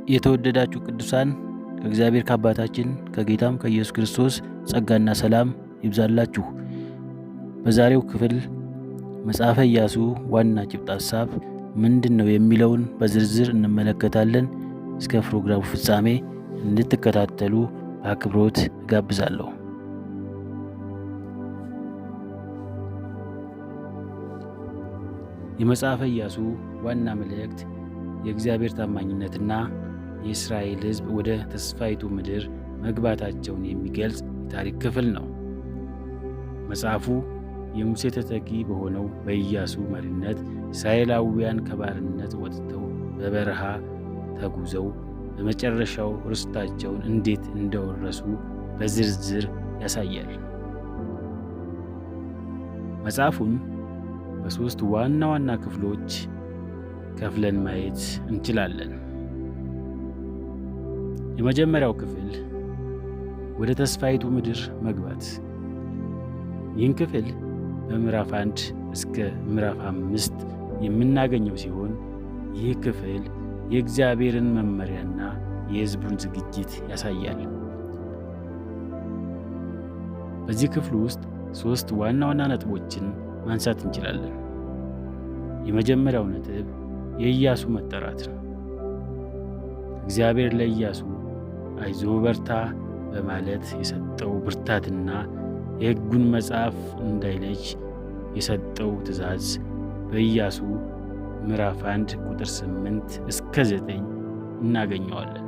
የተወደዳችሁ ቅዱሳን ከእግዚአብሔር ከአባታችን ከጌታም ከኢየሱስ ክርስቶስ ጸጋና ሰላም ይብዛላችሁ። በዛሬው ክፍል መጽሐፈ ኢያሱ ዋና ጭብጥ ሐሳብ ምንድን ነው የሚለውን በዝርዝር እንመለከታለን። እስከ ፕሮግራሙ ፍጻሜ እንድትከታተሉ በአክብሮት እጋብዛለሁ። የመጽሐፈ ኢያሱ ዋና መልእክት የእግዚአብሔር ታማኝነትና የእስራኤል ሕዝብ ወደ ተስፋይቱ ምድር መግባታቸውን የሚገልጽ የታሪክ ክፍል ነው። መጽሐፉ የሙሴ ተተኪ በሆነው በኢያሱ መሪነት እስራኤላውያን ከባርነት ወጥተው በበረሃ ተጉዘው በመጨረሻው ርስታቸውን እንዴት እንደወረሱ በዝርዝር ያሳያል። መጽሐፉን በሦስት ዋና ዋና ክፍሎች ከፍለን ማየት እንችላለን። የመጀመሪያው ክፍል ወደ ተስፋይቱ ምድር መግባት። ይህን ክፍል በምዕራፍ 1 እስከ ምዕራፍ 5 የምናገኘው ሲሆን ይህ ክፍል የእግዚአብሔርን መመሪያና የሕዝቡን ዝግጅት ያሳያል። በዚህ ክፍል ውስጥ 3 ዋና ዋና ነጥቦችን ማንሳት እንችላለን። የመጀመሪያው ነጥብ የኢያሱ መጠራት ነው። እግዚአብሔር ለኢያሱ አይዞ በርታ በማለት የሰጠው ብርታትና የሕጉን መጽሐፍ እንዳይለይ የሰጠው ትእዛዝ በኢያሱ ምዕራፍ 1 ቁጥር 8 እስከ 9 እናገኘዋለን።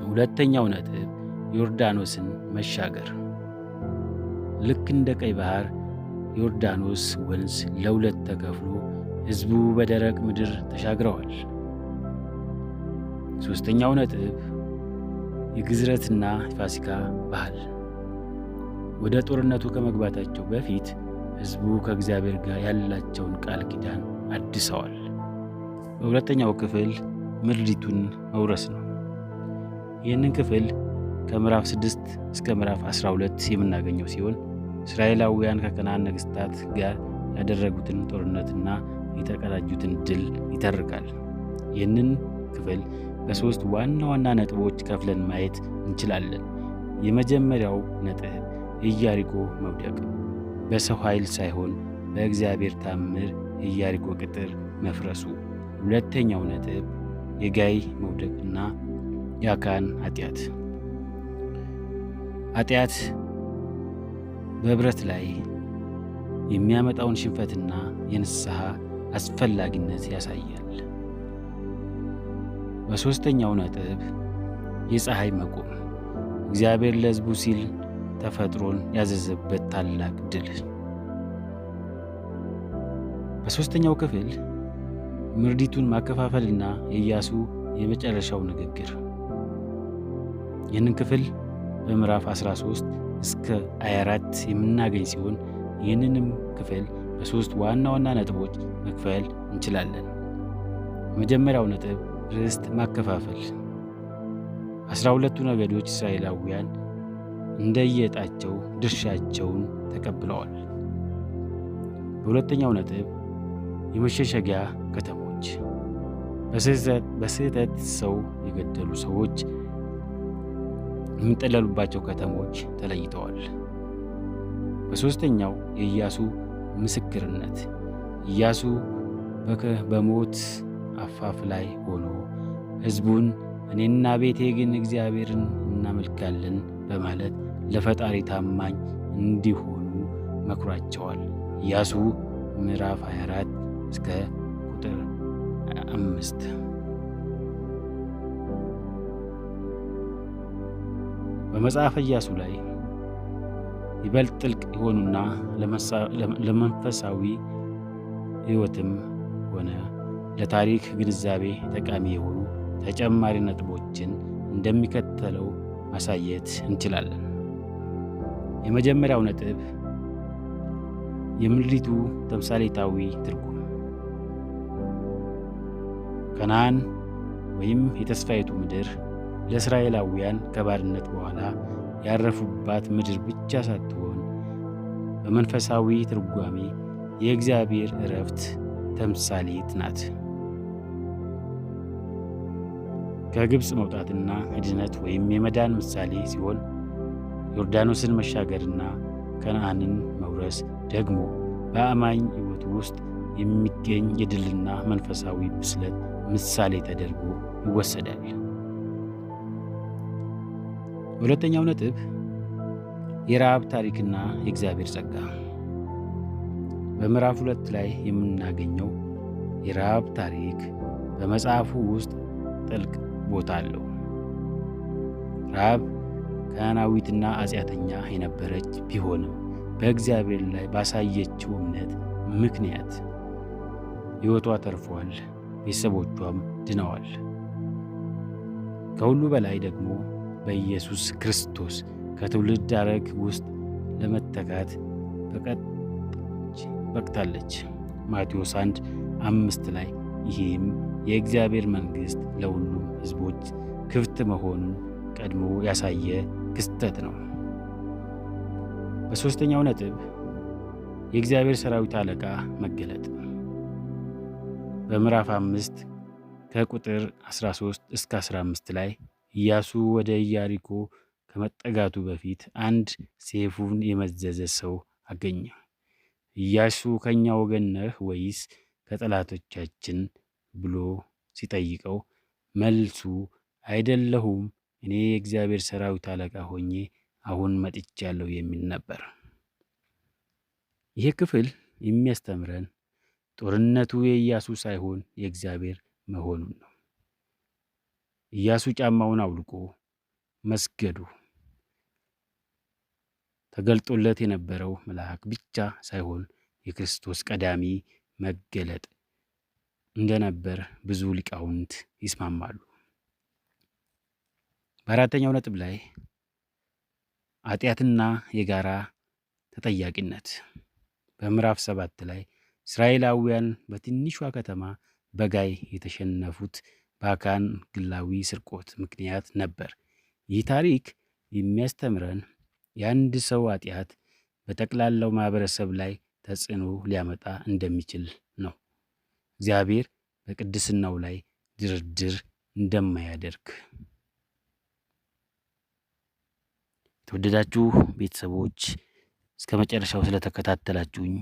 ሁለተኛው ነጥብ ዮርዳኖስን መሻገር። ልክ እንደ ቀይ ባህር ዮርዳኖስ ወንዝ ለሁለት ተከፍሎ ሕዝቡ በደረቅ ምድር ተሻግረዋል። ሦስተኛው ነጥብ የግዝረትና የፋሲካ ባህል። ወደ ጦርነቱ ከመግባታቸው በፊት ሕዝቡ ከእግዚአብሔር ጋር ያላቸውን ቃል ኪዳን አድሰዋል። በሁለተኛው ክፍል ምድሪቱን መውረስ ነው። ይህንን ክፍል ከምዕራፍ 6 እስከ ምዕራፍ 12 የምናገኘው ሲሆን እስራኤላውያን ከከነዓን ነገሥታት ጋር ያደረጉትን ጦርነትና የተቀዳጁትን ድል ይተርካል። ይህንን ክፍል በሦስት ዋና ዋና ነጥቦች ከፍለን ማየት እንችላለን። የመጀመሪያው ነጥብ የኢያሪኮ መውደቅ፣ በሰው ኃይል ሳይሆን በእግዚአብሔር ታምር የኢያሪኮ ቅጥር መፍረሱ። ሁለተኛው ነጥብ የጋይ መውደቅና የአካን ኃጢአት። ኃጢአት በኅብረት ላይ የሚያመጣውን ሽንፈትና የንስሐ አስፈላጊነት ያሳያል። በሦስተኛው ነጥብ የፀሐይ መቆም፣ እግዚአብሔር ለሕዝቡ ሲል ተፈጥሮን ያዘዘበት ታላቅ ድል። በሦስተኛው ክፍል ምድሪቱን ማከፋፈልና የኢያሱ የመጨረሻው ንግግር። ይህንን ክፍል በምዕራፍ 13 እስከ 24 የምናገኝ ሲሆን ይህንንም ክፍል በሦስት ዋና ዋና ነጥቦች መክፈል እንችላለን። የመጀመሪያው ነጥብ ርስት ማከፋፈል። 12ቱ ነገዶች እስራኤላውያን እንደየዕጣቸው ድርሻቸውን ተቀብለዋል። በሁለተኛው ነጥብ የመሸሸጊያ ከተሞች። በስህተት ሰው የገደሉ ሰዎች የሚጠለሉባቸው ከተሞች ተለይተዋል። በሦስተኛው የኢያሱ ምስክርነት። ኢያሱ በሞት አፋፍ ላይ ሆኖ ሕዝቡን እኔና ቤቴ ግን እግዚአብሔርን እናመልካለን በማለት ለፈጣሪ ታማኝ እንዲሆኑ መክሯቸዋል። ኢያሱ ምዕራፍ 24 እስከ ቁጥር 5። በመጽሐፈ ኢያሱ ላይ ይበልጥ ጥልቅ የሆኑና ለመንፈሳዊ ሕይወትም ሆነ ለታሪክ ግንዛቤ ጠቃሚ የሆኑ ተጨማሪ ነጥቦችን እንደሚከተለው ማሳየት እንችላለን። የመጀመሪያው ነጥብ የምድሪቱ ተምሳሌታዊ ትርጉም። ከነዓን ወይም የተስፋይቱ ምድር ለእስራኤላውያን ከባርነት በኋላ ያረፉባት ምድር ብቻ ሳትሆን በመንፈሳዊ ትርጓሜ የእግዚአብሔር ዕረፍት ተምሳሌት ናት። ከግብፅ መውጣትና የድነት ወይም የመዳን ምሳሌ ሲሆን ዮርዳኖስን መሻገርና ከነዓንን መውረስ ደግሞ በአማኝ ሕይወት ውስጥ የሚገኝ የድልና መንፈሳዊ ብስለት ምሳሌ ተደርጎ ይወሰዳል። ሁለተኛው ነጥብ የረሃብ ታሪክና የእግዚአብሔር ጸጋ። በምዕራፍ 2 ላይ የምናገኘው የረሃብ ታሪክ በመጽሐፉ ውስጥ ጥልቅ ቦታ አለው። ረሃብ ካህናዊትና ኃጢአተኛ የነበረች ቢሆንም በእግዚአብሔር ላይ ባሳየችው እምነት ምክንያት ሕይወቷ ተርፏል፣ ቤተሰቦቿም ድነዋል። ከሁሉ በላይ ደግሞ በኢየሱስ ክርስቶስ ከትውልድ ሐረግ ውስጥ ለመተካት በቅታለች። ማቴዎስ 1:5 ላይ ይህም የእግዚአብሔር መንግሥት ለሁሉም ሕዝቦች ክፍት መሆኑን ቀድሞ ያሳየ ክስተት ነው። በሦስተኛው ነጥብ የእግዚአብሔር ሰራዊት አለቃ መገለጥ በምዕራፍ 5 ከቁጥር 13 እስከ 15 ላይ ኢያሱ ወደ ኢያሪኮ ከመጠጋቱ በፊት አንድ ሰይፉን የመዘዘ ሰው አገኘ። ኢያሱ ከእኛ ወገን ነህ ወይስ ከጠላቶቻችን ብሎ ሲጠይቀው መልሱ አይደለሁም፣ እኔ የእግዚአብሔር ሰራዊት አለቃ ሆኜ አሁን መጥቻለሁ የሚል ነበር። ይህ ክፍል የሚያስተምረን ጦርነቱ የኢያሱ ሳይሆን የእግዚአብሔር መሆኑን ነው። ኢያሱ ጫማውን አውልቆ መስገዱ ተገልጦለት የነበረው መልአክ ብቻ ሳይሆን የክርስቶስ ቀዳሚ መገለጥ እንደነበር ብዙ ሊቃውንት ይስማማሉ። በአራተኛው ነጥብ ላይ ኃጢአትና የጋራ ተጠያቂነት በምዕራፍ 7 ላይ እስራኤላውያን በትንሿ ከተማ በጋይ የተሸነፉት በአካን ግላዊ ስርቆት ምክንያት ነበር። ይህ ታሪክ የሚያስተምረን የአንድ ሰው ኃጢአት በጠቅላላው ማህበረሰብ ላይ ተጽዕኖ ሊያመጣ እንደሚችል ነው። እግዚአብሔር በቅድስናው ላይ ድርድር እንደማያደርግ። የተወደዳችሁ ቤተሰቦች እስከ መጨረሻው ስለተከታተላችሁኝ